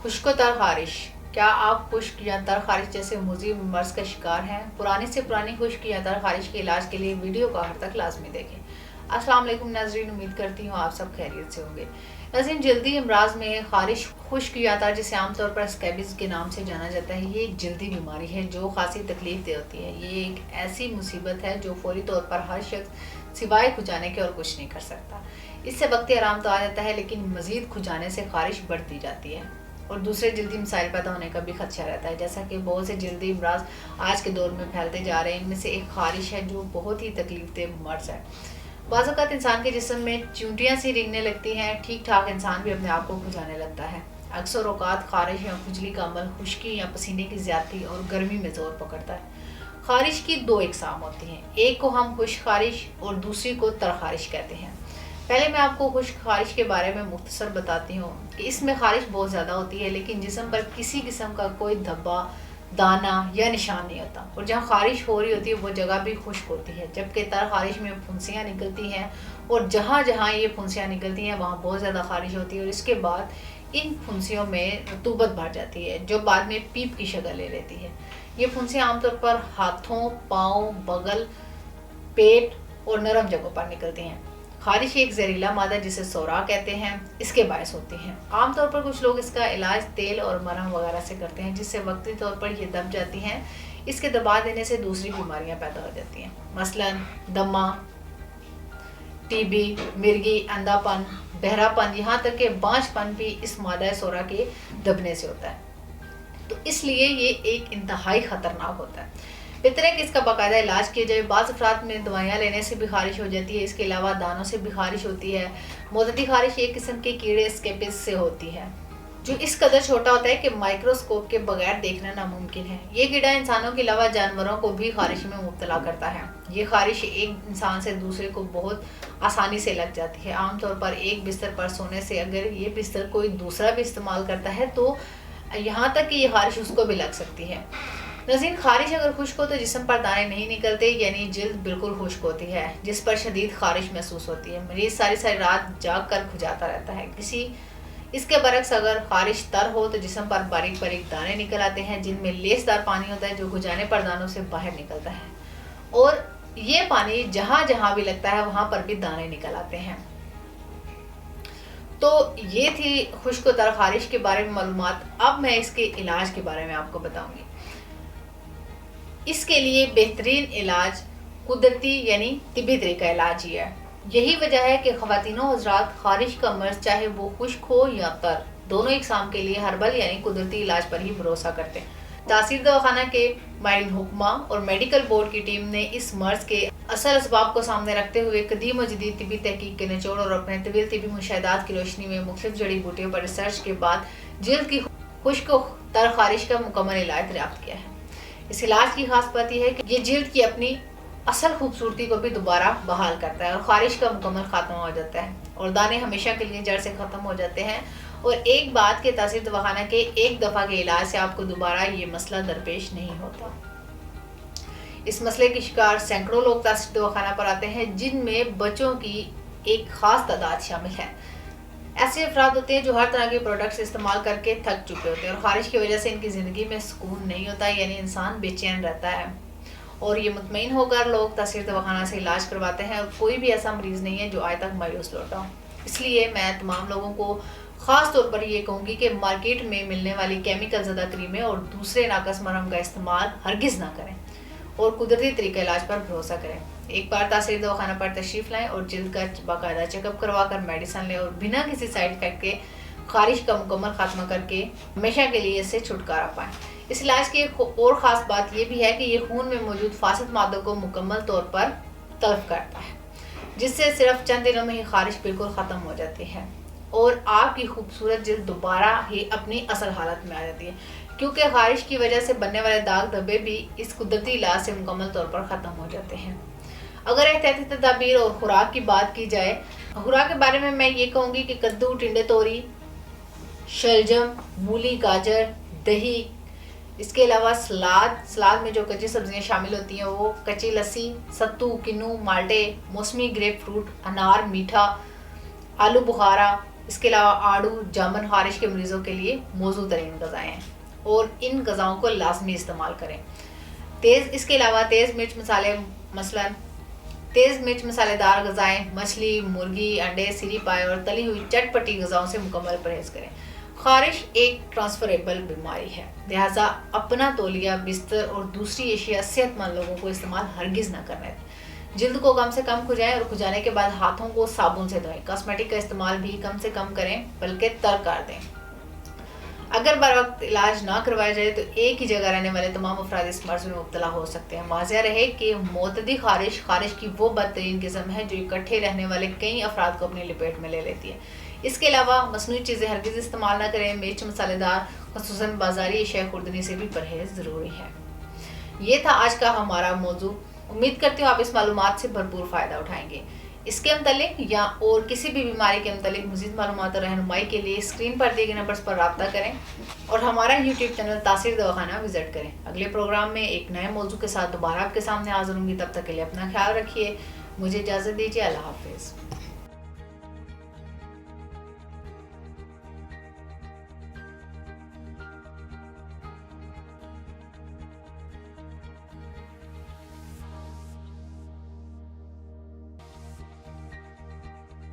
خشک و تر خارش. کیا آپ خشک یا تر خارش جیسے مزید مرض کا شکار ہیں؟ پرانی سے پرانی خشک یا تر خارش کے علاج کے لیے ویڈیو کو آخر تک لازمی دیکھیں. السلام علیکم ناظرین، امید کرتی ہوں آپ سب خیریت سے ہوں گے. ناظرین، جلدی امراض میں خارش خشک یا تر، جسے عام طور پر اسکیبز کے نام سے جانا جاتا ہے، یہ ایک جلدی بیماری ہے جو خاصی تکلیف دہ ہوتی ہے. یہ ایک ایسی مصیبت ہے جو فوری طور پر ہر شخص سوائے کھجانے کے اور کچھ نہیں کر سکتا. اس سے وقتی آرام تو آ جاتا ہے، لیکن مزید کھجانے سے خارش بڑھتی جاتی ہے اور دوسرے جلدی مسائل پیدا ہونے کا بھی خدشہ رہتا ہے. جیسا کہ بہت سے جلدی امراض آج کے دور میں پھیلتے جا رہے ہیں، ان میں سے ایک خارش ہے جو بہت ہی تکلیف دہ مرض ہے. بعض اوقات انسان کے جسم میں چونٹیاں سی رینگنے لگتی ہیں. ٹھیک ٹھاک انسان بھی اپنے آپ کو کھجانے لگتا ہے. اکثر اوقات خارش یا کھجلی کا عمل خشکی یا پسینے کی زیادتی اور گرمی میں زور پکڑتا ہے. خارش کی دو اقسام ہوتی ہیں، ایک کو ہم خشک خارش اور دوسری کو تر خارش کہتے ہیں. پہلے میں آپ کو خشک خارش کے بارے میں مختصر بتاتی ہوں کہ اس میں خارش بہت زیادہ ہوتی ہے، لیکن جسم پر کسی قسم کا کوئی دھبا، دانہ یا نشان نہیں ہوتا، اور جہاں خارش ہو رہی ہوتی ہے وہ جگہ بھی خشک ہوتی ہے. جبکہ تر خارش میں پھنسیاں نکلتی ہیں، اور جہاں جہاں یہ پھنسیاں نکلتی ہیں وہاں بہت زیادہ خارش ہوتی ہے، اور اس کے بعد ان پھنسیوں میں رطوبت بڑھ جاتی ہے جو بعد میں پیپ کی شکل لے لیتی ہے. یہ پھنسیاں عام طور پر ہاتھوں، پاؤں، بغل، پیٹ اور نرم جگہوں پر نکلتی ہیں. خارش ایک زہریلا مادہ جسے سوراخ کہتے ہیں، اس کے باعث ہوتی ہیں. عام طور پر کچھ لوگ اس کا علاج تیل اور مرہم وغیرہ سے کرتے ہیں، جس سے وقتی طور پر یہ دب جاتی ہیں. اس کے دبا دینے سے دوسری بیماریاں پیدا ہو جاتی ہیں، مثلا دمہ، ٹی بی، مرگی، اندھا پن، بہرا پن، یہاں تک کہ بانجھ پن بھی اس مادہ سوراخ کے دبنے سے ہوتا ہے. تو اس لیے یہ ایک انتہائی خطرناک ہوتا ہے. بہتر ہے کہ اس کا باقاعدہ علاج کیا جائے. بعض افراد میں دوائیاں لینے سے بھی خارش ہو جاتی ہے. اس کے علاوہ دانوں سے بھی خارش ہوتی ہے. معدتی خارش ایک قسم کے کیڑے اسکیپس سے ہوتی ہے جو اس قدر چھوٹا ہوتا ہے کہ مائکروسکوپ کے بغیر دیکھنا ناممکن ہے. یہ کیڑا انسانوں کے علاوہ جانوروں کو بھی خارش میں مبتلا کرتا ہے. یہ خارش ایک انسان سے دوسرے کو بہت آسانی سے لگ جاتی ہے. عام طور پر ایک بستر پر سونے سے اگر یہ بستر کوئی دوسرا بھی استعمال کرتا ہے تو یہاں تک کہ یہ خارش اس کو بھی لگ سکتی ہے. ناظرین، خارش اگر خشک ہو تو جسم پر دانے نہیں نکلتے، یعنی جلد بالکل خشک ہوتی ہے جس پر شدید خارش محسوس ہوتی ہے. مریض ساری رات جاگ کر کھجاتا رہتا ہے. اس کے برعکس اگر خارش تر ہو تو جسم پر باریک باریک دانے نکل آتے ہیں جن میں لیس دار پانی ہوتا ہے جو کھجانے پر دانوں سے باہر نکلتا ہے، اور یہ پانی جہاں جہاں بھی لگتا ہے وہاں پر بھی دانے نکل آتے ہیں. تو یہ تھی خشک و تر خارش کے بارے میں معلومات. اب میں اس کے علاج کے بارے میں آپ کو بتاؤں گی. اس کے لیے بہترین علاج قدرتی یعنی طبی طریقہ علاج ہی ہے. یہی وجہ ہے کہ خواتین و حضرات خارش کا مرض چاہے وہ خشک ہو یا تر، دونوں اقسام کے لیے ہربل یعنی قدرتی علاج پر ہی بھروسہ کرتے ہیں. تاثیر دواخانہ کے ماہرین حکمہ اور میڈیکل بورڈ کی ٹیم نے اس مرض کے اصل اسباب کو سامنے رکھتے ہوئے قدیم و جدید طبی تحقیق کے نچوڑ اور اپنے طویل طبی مشاہدات کی روشنی میں مختلف جڑی بوٹیوں پر ریسرچ کے بعد جلد کی خشک و تر خارش کا مکمل علاج دریافت کیا ہے. اس علاج کی خاص بات یہ ہے کہ یہ جلد کی اپنی اصل خوبصورتی کو بھی دوبارہ بحال کرتا ہے اور خارش کا مکمل خاتمہ ہو جاتا ہے اور دانے ہمیشہ کے لیے جڑ سے ختم ہو جاتے ہیں. اور ایک بات کہ تاثیر دواخانہ کے ایک دفعہ کے علاج سے آپ کو دوبارہ یہ مسئلہ درپیش نہیں ہوتا. اس مسئلے کی شکار سینکڑوں لوگ تاثیر دواخانہ پر آتے ہیں، جن میں بچوں کی ایک خاص تعداد شامل ہے. ایسے افراد ہوتے ہیں جو ہر طرح کے پروڈکٹس استعمال کر کے تھک چکے ہوتے ہیں اور خارش کی وجہ سے ان کی زندگی میں سکون نہیں ہوتا، یعنی انسان بے چین رہتا ہے. اور یہ مطمئن ہو کر لوگ تاثیر دواخانہ سے علاج کرواتے ہیں اور کوئی بھی ایسا مریض نہیں ہے جو آج تک مایوس لوٹا ہو. اس لیے میں تمام لوگوں کو خاص طور پر یہ کہوں گی کہ مارکیٹ میں ملنے والی کیمیکل زدہ کریمیں اور دوسرے ناقص مرہم کا استعمال ہرگز نہ کریں اور قدرتی طریقہ علاج پر بھروسہ کریں. ایک بار تاثیر دواخانہ پر تشریف لائیں اور جلد کا باقاعدہ چیک اپ کروا کر میڈیسن لیں اور بنا کسی سائیڈ افیکٹ کے خارش کا مکمل خاتمہ کر کے ہمیشہ کے لیے اس سے چھٹکارا پائیں. اس علاج کی ایک اور خاص بات یہ بھی ہے کہ یہ خون میں موجود فاسد مادوں کو مکمل طور پر تلف کرتا ہے، جس سے صرف چند دنوں میں ہی خارش بالکل ختم ہو جاتی ہے اور آپ کی خوبصورت جلد دوبارہ ہی اپنی اصل حالت میں آ جاتی ہے، کیونکہ خارش کی وجہ سے بننے والے داغ دھبے بھی اس قدرتی علاج سے مکمل طور پر ختم ہو جاتے ہیں. اگر احتیاطی تدابیر اور خوراک کی بات کی جائے، خوراک کے بارے میں یہ کہوں گی کہ کدو، ٹنڈے توری، شلجم، مولی، گاجر، دہی، اس کے علاوہ سلاد میں جو کچی سبزیاں شامل ہوتی ہیں وہ کچی لسی، ستو، کنو، مالٹے، موسمی گریپ فروٹ، انار، میٹھا، آلو بخارا، اس کے علاوہ آڑو جامن خارش کے مریضوں کے لیے موزوں ترین غذائیں ہیں اور ان غذاؤں کو لازمی استعمال کریں۔ اس کے علاوہ تیز مرچ مسالے دار غذائیں، مچھلی، مرغی، انڈے، سری پائے اور تلی ہوئی چٹ پٹی غذاؤں سے مکمل پرہیز کریں۔ خارش ایک ٹرانسفریبل بیماری ہے، لہٰذا اپنا تولیہ، بستر اور دوسری اشیاء صحت مند لوگوں کو استعمال ہرگز نہ کرنے دیں۔ جلد کو کم سے کم کھجائیں اور کھجانے کے بعد ہاتھوں کو صابن سے دھوئیں۔ کاسمیٹک کا استعمال بھی کم سے کم کریں بلکہ ترک کر دیں۔ اگر بر وقت علاج نہ کروایا جائے تو ایک ہی جگہ رہنے والے تمام افراد اس مرض میں مبتلا ہو سکتے ہیں۔ واضح رہے کہ معتدی خارش کی وہ بدترین قسم ہے جو اکٹھے رہنے والے کئی افراد کو اپنی لپیٹ میں لے لیتی ہے۔ اس کے علاوہ مصنوعی چیزیں ہرگز استعمال نہ کریں۔ مرچ مسالے دار خصوصاً بازاری اشیاء خوردنی سے بھی پرہیز ضروری ہے۔ یہ تھا آج کا ہمارا موضوع۔ امید کرتی ہوں آپ اس معلومات سے بھرپور فائدہ اٹھائیں گے۔ اس کے متعلق یا اور کسی بھی بیماری کے متعلق مزید معلومات اور رہنمائی کے لیے اسکرین پر دیے گئے نمبرز پر رابطہ کریں اور ہمارا یوٹیوب چینل تاثیر دواخانہ وزٹ کریں۔ اگلے پروگرام میں ایک نئے موضوع کے ساتھ دوبارہ آپ کے سامنے حاضر ہوں گی۔ تب تک کے لیے اپنا خیال رکھیے۔ مجھے اجازت دیجیے۔ اللہ حافظ۔